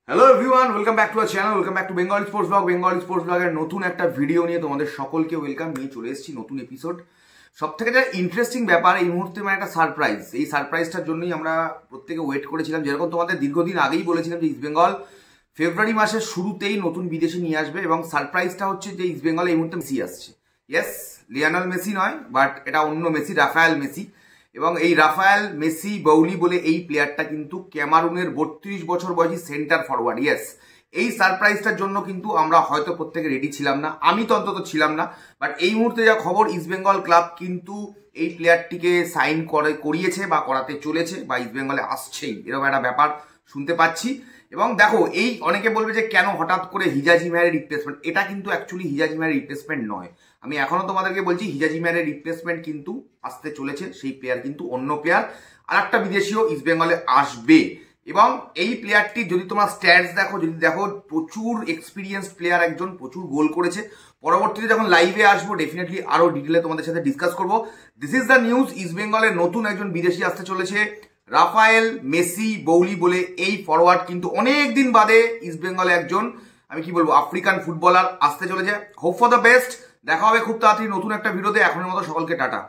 Hello everyone, welcome back to our channel, welcome back to Bengali sports blog. Bengali sports ব্লগের নতুন একটা video নিয়ে তোমাদের সকলকে ওয়েলকাম নিয়ে চলে এসেছি, নতুন এপিসোড। সব থেকে যেটা ইন্টারেস্টিং ব্যাপার এই মুহূর্তে মানে একটা সারপ্রাইজ। এই সারপ্রাইজটার জন্যই আমরা প্রত্যেকে ওয়েট করেছিলাম। যেরকম তোমাদের দীর্ঘদিন আগেই বলেছিলাম যে ইস্টবেঙ্গল ফেব্রুয়ারি মাসের শুরুতেই নতুন বিদেশি নিয়ে আসবে, এবং সারপ্রাইজটা হচ্ছে যে ইস্টবেঙ্গল এই মুহূর্তে মেসি আসছে। ইয়েস, লিওনেল মেসি নয়, বাট এটা অন্য মেসি, রাফায়েল মেসি। এবং এই রাফায়েল মেসি বৌলি বলে এই প্লেয়ারটা কিন্তু ক্যামারুনের 32 বছর বয়সী সেন্টার ফরওয়ার্ড। ইয়েস, এই সারপ্রাইজটার জন্য কিন্তু আমরা হয়তো প্রত্যেকে রেডি ছিলাম না, আমি তো অন্তত ছিলাম না। বাট এই মুহূর্তে যা খবর, ইস্টবেঙ্গল ক্লাব কিন্তু এই প্লেয়ারটিকে সাইন করিয়েছে বা করাতে চলেছে বা ইস্টবেঙ্গলে আসছেই, এরকম একটা ব্যাপার শুনতে পাচ্ছি। এবং দেখো, এই অনেকে বলবে যে কেন হঠাৎ করে হিজাজি মাহের রিপ্লেসমেন্ট। এটা কিন্তু অ্যাকচুয়ালি হিজাজি মাহের রিপ্লেসমেন্ট নয়। আমি এখনো তোমাদেরকে বলছি হিজাজি মাহের রিপ্লেসমেন্ট কিন্তু আসতে চলেছে। সেই প্লেয়ার কিন্তু অন্য প্লেয়ার, আর একটা বিদেশিও ইস্টবেঙ্গলে আসবে। এবং এই প্লেয়ারটি যদি তোমার স্ট্যাটস দেখো, যদি দেখো, প্রচুর এক্সপিরিয়েন্সড প্লেয়ার, একজন প্রচুর গোল করেছে। পরবর্তীতে যখন লাইভে আসবো ডেফিনেটলি আরো ডিটেলে তোমাদের সাথে ডিসকাস করবো। দিস ইজ দ্য নিউজ, ইস্টবেঙ্গলের নতুন একজন বিদেশি আসতে চলেছে, রাফায়েল মেসি বৌলি বলে এই ফরওয়ার্ড। কিন্তু অনেক দিন বাদে ইস্টবেঙ্গলে একজন, আমি কি বলবো, আফ্রিকান ফুটবলার আসতে চলেছে। Hope for the best. দেখা হবে খুব তাড়াতাড়ি নতুন একটা ভিডিওতে। এখনের মতো সকলকে টাটা।